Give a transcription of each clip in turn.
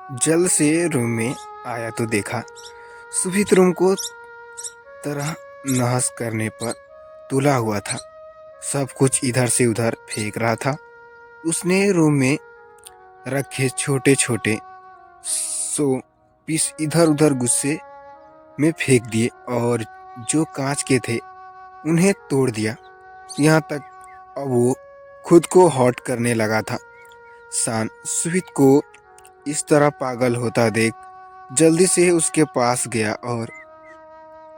जल्द से रूम में आया तो देखा सुभित रूम को तरह नहस करने पर तुला हुआ था। सब कुछ इधर से उधर फेंक रहा था। उसने रूम में रखे छोटे छोटे सो पीस इधर उधर गुस्से में फेंक दिए और जो कांच के थे उन्हें तोड़ दिया। यहाँ तक अब वो खुद को हॉट करने लगा था। सान सुहित को इस तरह पागल होता देख जल्दी से उसके पास गया और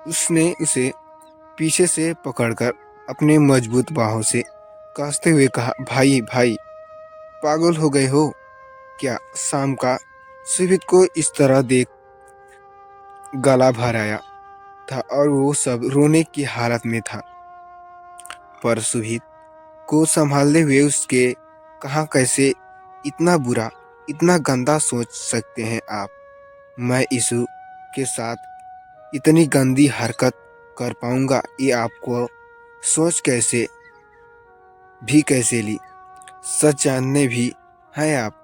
उसने उसे पीछे से पकड़कर अपने मजबूत बाहों से कसते हुए कहा, भाई भाई पागल हो गए हो क्या? शाम का सुहित को इस तरह देख गला भर आया था और वो सब रोने की हालत में था। पर सुहित को संभालते हुए उसके कहा, कैसे इतना बुरा इतना गंदा सोच सकते हैं आप? मैं यीशु के साथ इतनी गंदी हरकत कर पाऊंगा ये आपको सोच कैसे ली? सच जानने भी हैं आप?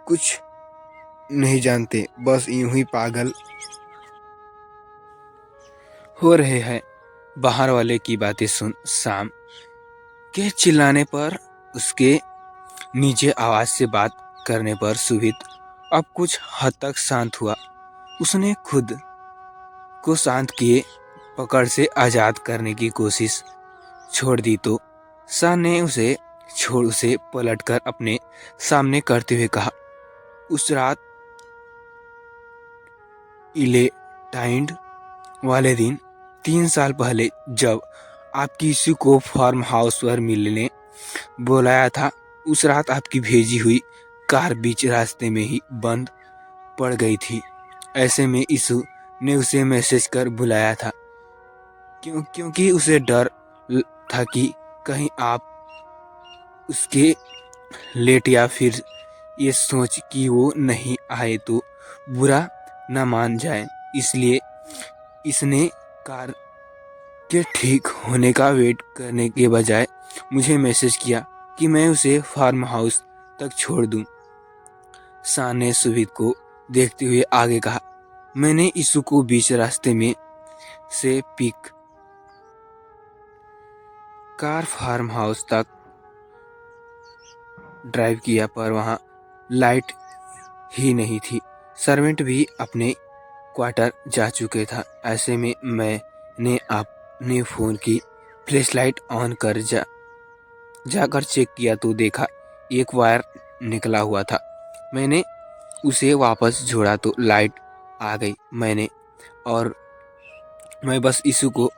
कुछ नहीं जानते, बस यूं ही पागल हो रहे हैं। बाहर वाले की बातें सुन शाम के चिल्लाने पर उसके नीचे आवाज से बात करने पर सुहित अब कुछ हद तक शांत हुआ। उसने खुद को शांत किए पकड़ से आजाद करने की कोशिश छोड़ दी तो शाह ने उसे पलटकर अपने सामने करते हुए कहा, उस रात इलेटाइंड वाले दिन 3 साल पहले जब आपकी इशू को फार्म हाउस पर मिलने बुलाया था, उस रात आपकी भेजी हुई कार बीच रास्ते में ही बंद पड़ गई थी। ऐसे में इशू ने उसे मैसेज कर बुलाया था क्योंकि उसे डर था कि कहीं आप उसके लेट या फिर ये सोच कि वो नहीं आए तो बुरा न मान जाए। इसलिए इसने कार के ठीक होने का वेट करने के बजाय मुझे मैसेज किया कि मैं उसे फार्म हाउस तक छोड़ दूं। शान ने सुहित को देखते हुए आगे कहा, मैंने यीशु को बीच रास्ते में से पिक कार फार्म हाउस तक ड्राइव किया पर वहां लाइट ही नहीं थी। सर्वेंट भी अपने क्वार्टर जा चुके था। ऐसे में मैंने अपने फ़ोन की फ्लैश लाइट ऑन कर जाकर चेक किया तो देखा एक वायर निकला हुआ था। मैंने उसे वापस जोड़ा तो लाइट आ गई। मैं बस यीशु को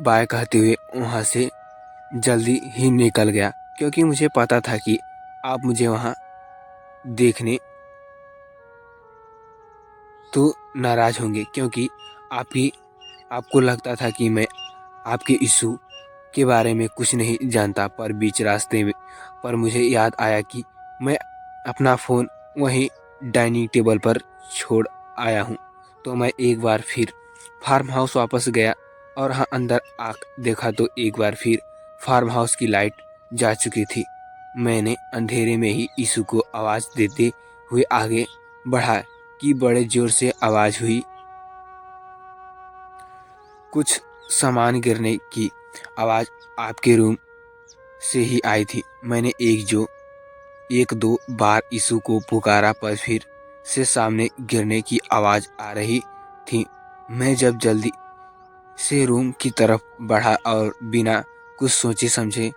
बाय कहते हुए वहाँ से जल्दी ही निकल गया क्योंकि मुझे पता था कि आप मुझे वहाँ देखने तो नाराज होंगे क्योंकि आपको लगता था कि मैं आपके यीशु के बारे में कुछ नहीं जानता। पर बीच रास्ते में पर मुझे याद आया कि मैं अपना फ़ोन वहीं डाइनिंग टेबल पर छोड़ आया हूँ। तो मैं एक बार फिर फार्म हाउस वापस गया और हाँ अंदर देखा तो एक बार फिर फार्म हाउस की लाइट जा चुकी थी। मैंने अंधेरे में ही यीशु को आवाज़ देते हुए आगे बढ़ा कि बड़े जोर से आवाज़ हुई। कुछ सामान गिरने की आवाज़ आपके रूम से ही आई थी। मैंने एक दो बार यीशु को पुकारा पर फिर से सामने गिरने की आवाज़ आ रही थी। मैं जब जल्दी से रूम की तरफ बढ़ा और बिना कुछ सोचे समझे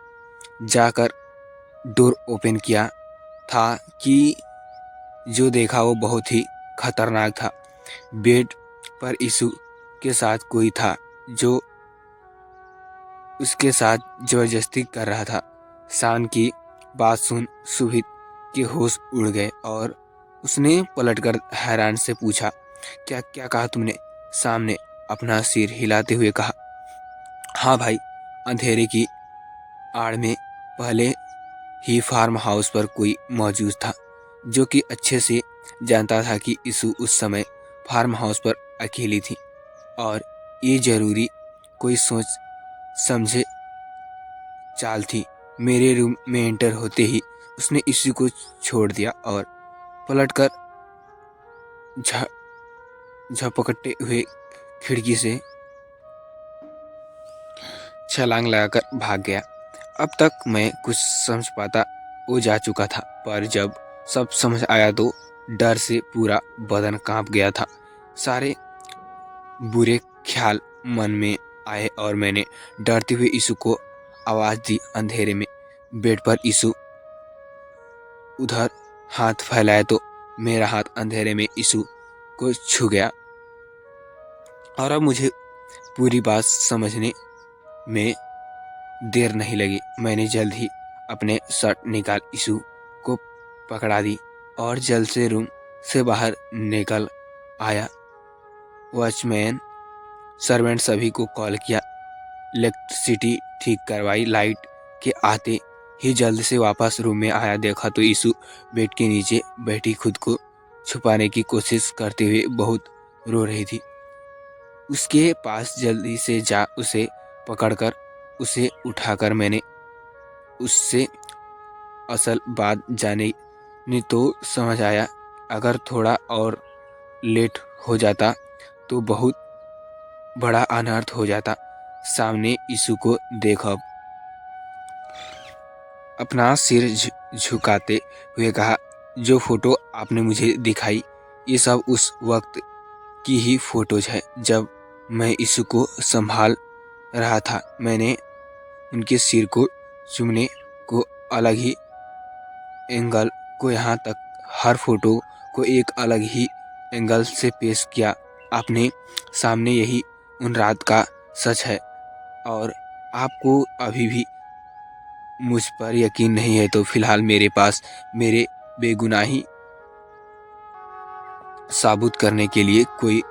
जाकर डोर ओपन किया था कि जो देखा वो बहुत ही खतरनाक था। बेड पर यीशु के साथ कोई था जो उसके साथ जबरदस्ती कर रहा था। शान की बात सुन सुहित के होश उड़ गए और उसने पलटकर हैरान से पूछा, क्या क्या कहा तुमने? शाम ने अपना सिर हिलाते हुए कहा, हाँ भाई, अंधेरे की आड़ में पहले ही फार्म हाउस पर कोई मौजूद था जो कि अच्छे से जानता था कि यीशु उस समय फार्म हाउस पर अकेली थी और ये जरूरी कोई सोच समझे चाल थी। मेरे रूम में एंटर होते ही उसने यीशु को छोड़ दिया और पलटकर झ झपकते हुए खिड़की से छलांग लगाकर भाग गया। अब तक मैं कुछ समझ पाता वो जा चुका था, पर जब सब समझ आया तो डर से पूरा बदन कांप गया था। सारे बुरे ख्याल मन में आए और मैंने डरते हुए यीशु को आवाज दी। अंधेरे में बेड पर यीशु उधर हाथ फैलाया तो मेरा हाथ अंधेरे में यीशु को छू गया और अब मुझे पूरी बात समझने में देर नहीं लगी। मैंने जल्द ही अपने शर्ट निकाल यीशु को पकड़ा दी और जल्द से रूम से बाहर निकल आया। वॉचमैन, सर्वेंट सभी को कॉल किया, इलेक्ट्रिसिटी ठीक करवाई। लाइट के आते ही जल्द से वापस रूम में आया। देखा तो यीशु बेड के नीचे बैठी खुद को छुपाने की कोशिश करते हुए बहुत रो रही थी। उसके पास जल्दी से जा उसे पकड़कर उसे उठाकर मैंने उससे असल बात जाने तो समझ आया। अगर थोड़ा और लेट हो जाता तो बहुत बड़ा अनर्थ हो जाता। सामने यीशु को देख अपना सिर झुकाते हुए कहा, जो फोटो आपने मुझे दिखाई ये सब उस वक्त की ही फोटोज है जब मैं यीशु को संभाल रहा था। मैंने उनके सिर को चूमने को अलग ही एंगल को यहाँ तक हर फोटो को एक अलग ही एंगल से पेश किया। आपने सामने यही उन रात का सच है और आपको अभी भी मुझ पर यकीन नहीं है तो फिलहाल मेरे पास मेरे बेगुनाही साबित करने के लिए कोई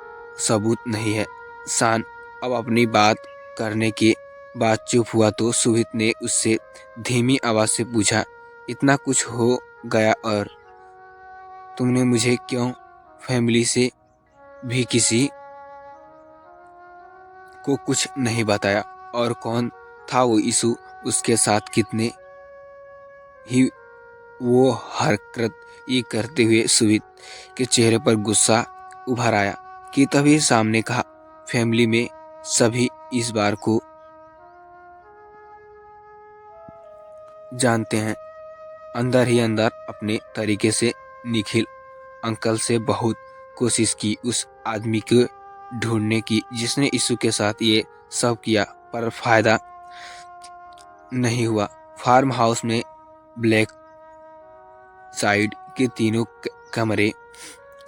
सबूत नहीं है। शान अब अपनी बात करने के बाद चुप हुआ तो सुभित ने उससे धीमी आवाज से पूछा, इतना कुछ हो गया और तुमने मुझे क्यों फैमिली से भी किसी को कुछ नहीं बताया? और कौन था वो यीशु? उसके साथ कितने ही वो हरकत ये करते हुए सुभित के चेहरे पर गुस्सा उभर आया कि तभी सामने कहा, फैमिली में सभी इस बार को जानते हैं। अंदर ही अंदर अपने तरीके से निखिल अंकल से बहुत कोशिश की उस आदमी को ढूंढने की जिसने यीशु के साथ ये सब किया, पर फायदा नहीं हुआ। फार्म हाउस में ब्लैक साइड के तीनों कमरे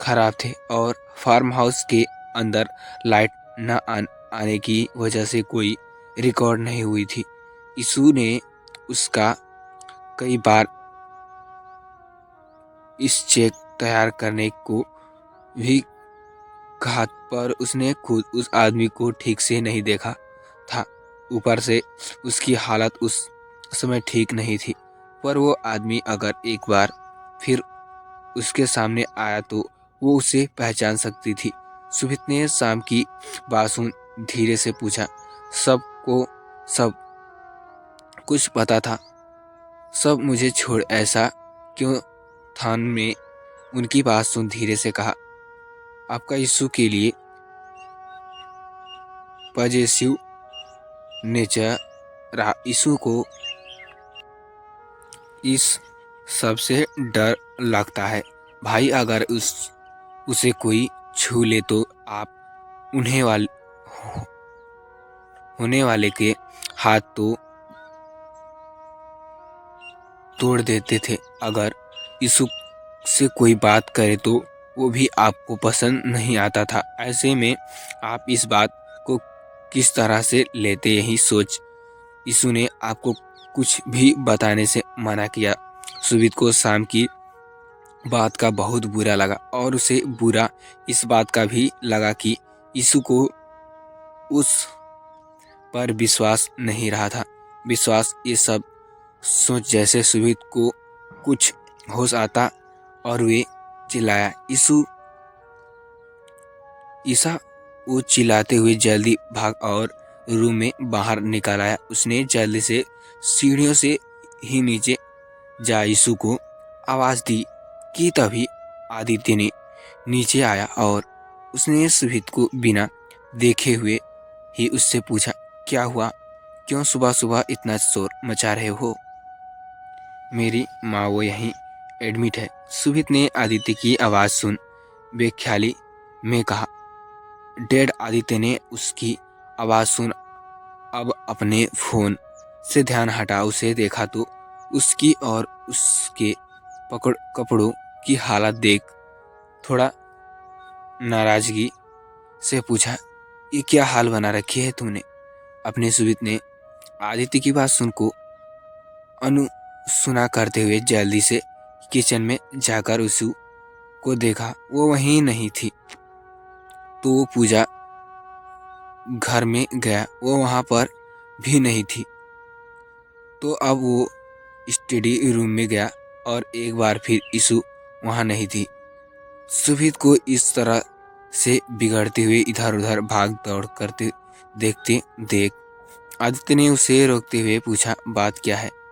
खराब थे और फार्म हाउस के अंदर लाइट न आने की वजह से कोई रिकॉर्ड नहीं हुई थी। यीशु ने उसका कई बार इस चेक तैयार करने को भी कहा, पर उसने खुद उस आदमी को ठीक से नहीं देखा था। ऊपर से उसकी हालत उस समय ठीक नहीं थी, पर वो आदमी अगर एक बार फिर उसके सामने आया तो वो उसे पहचान सकती थी। सुभित ने शाम की बात सुन धीरे से पूछा, सबको सब कुछ पता था? सब मुझे छोड़ ऐसा क्यों? थान में उनकी बात सुन धीरे से कहा, आपका यीशु के लिए पॉजिटिव नेचर रहा। यीशु को इस सब से डर लगता है भाई। अगर उसे कोई छू ले तो आप होने वाले के हाथ तो तोड़ देते थे। अगर यीशु से कोई बात करे तो वो भी आपको पसंद नहीं आता था। ऐसे में आप इस बात को किस तरह से लेते? यही सोच यीशु ने आपको कुछ भी बताने से मना किया। सुभित को शाम की बात का बहुत बुरा लगा और उसे बुरा इस बात का भी लगा कि यीशु को उस पर विश्वास नहीं रहा था। विश्वास ये सब सोच जैसे सुभित को कुछ होश आता और वे चिल्लाया, यीशु ईसा। वो चिल्लाते हुए जल्दी भाग और रूम में बाहर निकल आया। उसने जल्दी से सीढ़ियों से ही नीचे जा यीशु को आवाज दी कि तभी आदित्य ने नीचे आया और उसने सुभित को बिना देखे हुए ही उससे पूछा, क्या हुआ? क्यों सुबह सुबह इतना शोर मचा रहे हो? मेरी माँ वो यहीं एडमिट है। सुभित ने आदित्य की आवाज़ सुन बेख्याली में कहा। डैड, आदित्य ने उसकी आवाज़ सुन अब अपने फ़ोन से ध्यान हटा उसे देखा तो उसकी और उसके कपड़ों की हालत देख थोड़ा नाराज़गी से पूछा, ये क्या हाल बना रखी है तुमने? अपने सुभित ने आदित्य की बात सुन को सुना करते हुए जल्दी से किचन में जाकर उसू को देखा। वो वहीं नहीं थी तो वो पूजा घर में गया, वो वहाँ पर भी नहीं थी। तो अब वो स्टडी रूम में गया और एक बार फिर ईशु वहाँ नहीं थी। सुभित को इस तरह से बिगड़ते हुए इधर उधर भाग दौड़ करते देखते देख आदित्य ने उसे रोकते हुए पूछा, बात क्या है?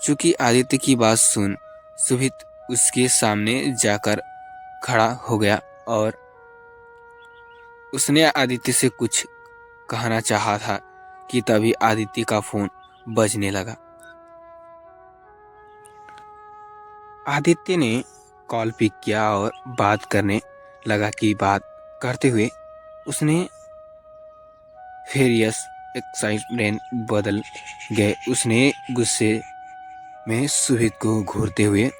चूंकि आदित्य की बात सुन सुभित उसके सामने जाकर खड़ा हो गया और उसने आदित्य से कुछ कहना चाहा था कि तभी आदित्य का फोन बजने लगा। आदित्य ने कॉल पिक किया और बात करने लगा कि बात करते हुए उसने फेरियस एक्साइटमेंट बदल गए। उसने गुस्से में सुभित को घूरते हुए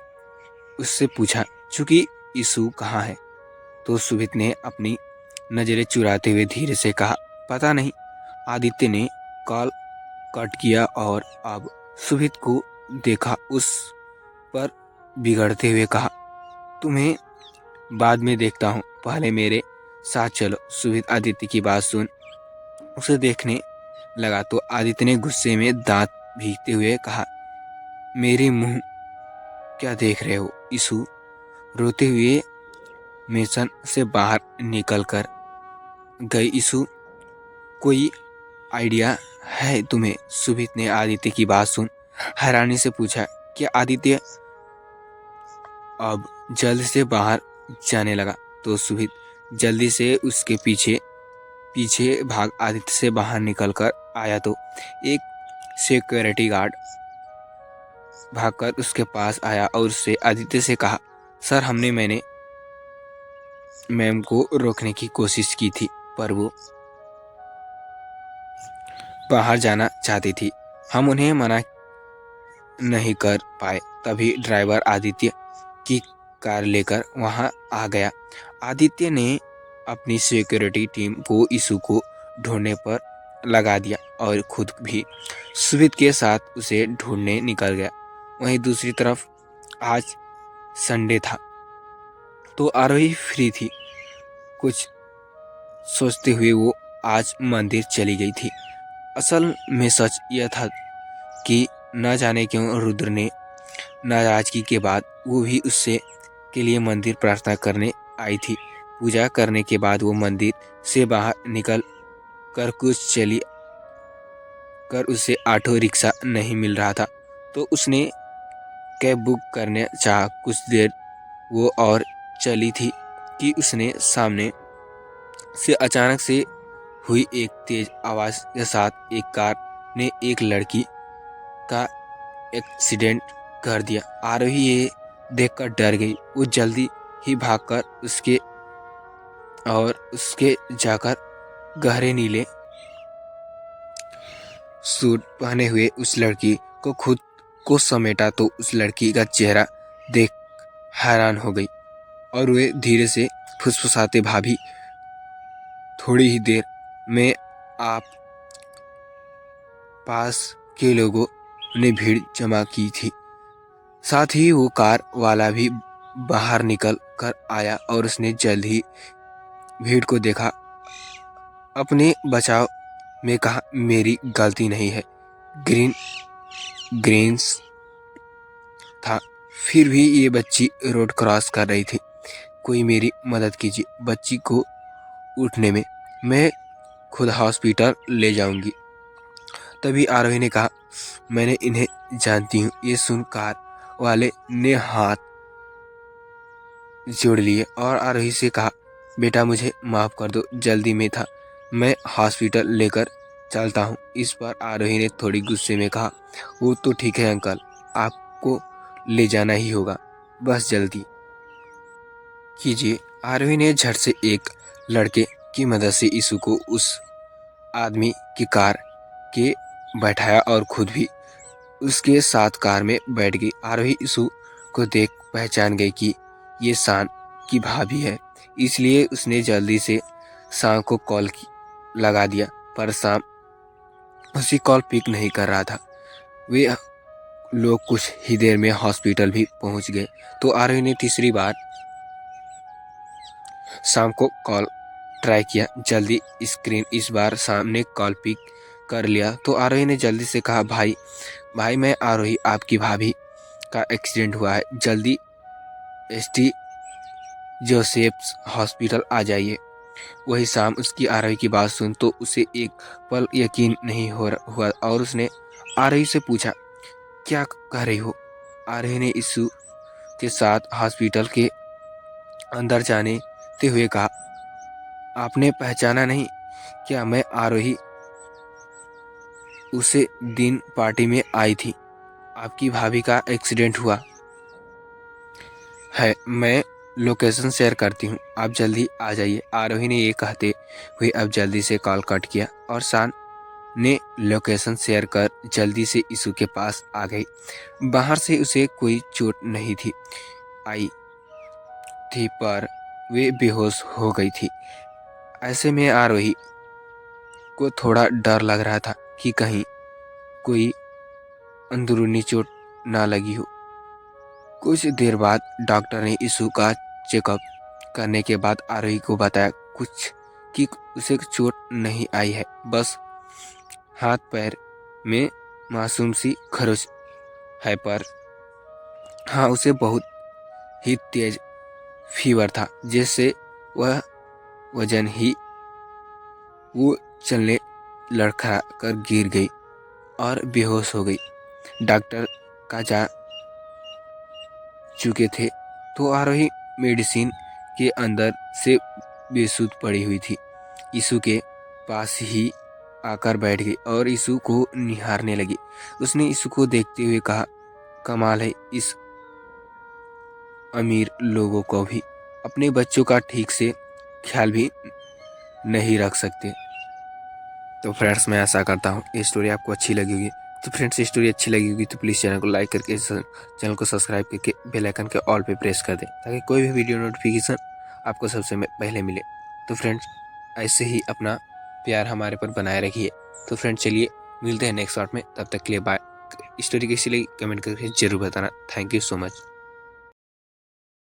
उससे पूछा, चूंकि ईशु कहाँ है? तो सुभित ने अपनी नजरें चुराते हुए धीरे से कहा, पता नहीं। आदित्य ने कॉल कट किया और अब सुभित को देखा उस पर बिगड़ते हुए कहा, तुम्हें बाद में देखता हूँ, पहले मेरे साथ चलो। सुभित आदित्य की बात सुन उसे देखने लगा तो आदित्य ने गुस्से में दांत भीगते हुए कहा, मेरे मुंह क्या देख रहे हो? ईशु रोते हुए मेसन से बाहर निकलकर गई। ईशु, कोई आइडिया है तुम्हें? सुभित ने आदित्य की बात सुन हैरानी से पूछा। क्या? आदित्य अब जल्द से बाहर जाने लगा तो सुभित जल्दी से उसके पीछे पीछे भाग आदित्य से बाहर निकलकर आया तो एक सिक्योरिटी गार्ड भागकर उसके पास आया और उससे आदित्य से कहा, सर, मैंने मैम को रोकने की कोशिश की थी पर वो बाहर जाना चाहती थी। हम उन्हें मना नहीं कर पाए। तभी ड्राइवर आदित्य की कार लेकर वहां आ गया। आदित्य ने अपनी सिक्योरिटी टीम को ईशु को ढूंढने पर लगा दिया और खुद भी सुभित के साथ उसे ढूंढने निकल गया। वहीं दूसरी तरफ आज संडे था तो आरोही फ्री थी। कुछ सोचते हुए वो आज मंदिर चली गई थी। असल में सच यह था कि न जाने क्यों रुद्र ने नाराजगी के बाद वो भी उससे के लिए मंदिर प्रार्थना करने आई थी। पूजा करने के बाद वो मंदिर से बाहर निकल कर कुछ चली कर उसे ऑटो रिक्शा नहीं मिल रहा था तो उसने कैब बुक करने चाहा। कुछ देर वो और चली थी कि उसने सामने से अचानक से हुई एक तेज आवाज के साथ एक कार ने एक लड़की का एक्सीडेंट कर दिया। आरोही ये देखकर डर गई। वो जल्दी ही भागकर उसके जाकर गहरे नीले सूट पहने हुए उस लड़की को खुद को समेटा तो उस लड़की का चेहरा देख हैरान हो गई और वे धीरे से फुसफुसाते, भाभी, थोड़ी ही देर में आप पास के लोगों ने भीड़ जमा की थी। साथ ही वो कार वाला भी बाहर निकल कर आया और उसने जल्द ही भीड़ को देखा। अपने बचाव में कहा, मेरी गलती नहीं है, ग्रीन्स था। फिर भी ये बच्ची रोड क्रॉस कर रही थी। कोई मेरी मदद कीजिए बच्ची को उठने में, मैं खुद हॉस्पिटल ले जाऊंगी। तभी आरोही ने कहा, मैंने इन्हें जानती हूँ। ये सुन कार वाले ने हाथ जोड़ लिए और आरोही से कहा, बेटा मुझे माफ़ कर दो, जल्दी में था, मैं हॉस्पिटल लेकर चलता हूँ। इस पर आरोही ने थोड़ी गुस्से में कहा, वो तो ठीक है अंकल, आपको ले जाना ही होगा, बस जल्दी कीजिए। आरोही ने झट से एक लड़के की मदद से यीशु को उस आदमी की कार के बैठाया और खुद भी उसके साथ कार में बैठ गई। आरोही यीशु को देख पहचान गई कि ये शान की भाभी है, इसलिए उसने जल्दी से शाम को कॉल लगा दिया, पर शाम उसी कॉल पिक नहीं कर रहा था। वे लोग कुछ ही देर में हॉस्पिटल भी पहुंच गए तो आरोही ने तीसरी बार शाम को कॉल ट्राई किया। जल्दी स्क्रीन इस बार शाम ने कॉल पिक कर लिया तो आरोही ने जल्दी से कहा, भाई मैं आरोही, आपकी भाभी का एक्सीडेंट हुआ है, जल्दी एसटी जोसेफ्स हॉस्पिटल आ जाइए। वही शाम उसकी आरोही की बात सुन तो उसे एक पल यकीन नहीं हुआ और उसने आरोही से पूछा, क्या कह रही हो? आरोही ने यीशु के साथ हॉस्पिटल के अंदर जाने हुए कहा, आपने पहचाना नहीं क्या? मैं आरोही, उसे दिन पार्टी में आई थी, आपकी भाभी का एक्सीडेंट हुआ है, मैं लोकेशन शेयर करती हूँ, आप जल्दी आ जाइए। आरोही ने ये कहते हुए अब जल्दी से कॉल कट किया और शान ने लोकेशन शेयर कर जल्दी से यीशु के पास आ गई। बाहर से उसे कोई चोट नहीं थी आई थी, पर वे बेहोश हो गई थी। ऐसे में आरोही को थोड़ा डर लग रहा था कि कहीं कोई अंदरूनी चोट ना लगी हो। कुछ देर बाद डॉक्टर ने यीशु का चेकअप करने के बाद आरोही को बताया कि उसे चोट नहीं आई है, बस हाथ पैर में मासूम सी खरोच है, पर हाँ उसे बहुत ही तेज फीवर था, जिससे वह वजन ही वो चलने लड़खड़ा कर गिर गई और बेहोश हो गई। डॉक्टर का जा चुके थे तो आरोही मेडिसिन के अंदर से बेसुध पड़ी हुई थी। यीशु के पास ही आकर बैठ गई और यीशु को निहारने लगी। उसने यीशु को देखते हुए कहा, कमाल है, इस अमीर लोगों को भी अपने बच्चों का ठीक से ख्याल भी नहीं रख सकते। तो फ्रेंड्स, मैं आशा करता हूँ ये स्टोरी आपको अच्छी लगी होगी। तो फ्रेंड्स, ये स्टोरी अच्छी लगी होगी तो प्लीज़ चैनल को लाइक करके चैनल को सब्सक्राइब करके बेल आइकन के ऑल पे प्रेस कर दें, ताकि कोई भी वीडियो नोटिफिकेशन आपको सबसे पहले मिले। तो फ्रेंड्स, ऐसे ही अपना प्यार हमारे पर बनाए रखिए। तो फ्रेंड्स, चलिए मिलते हैं नेक्स्ट पार्ट में, तब तक के लिए बाय। स्टोरी कैसी लगी कमेंट करके जरूर बताना। Thank you so much.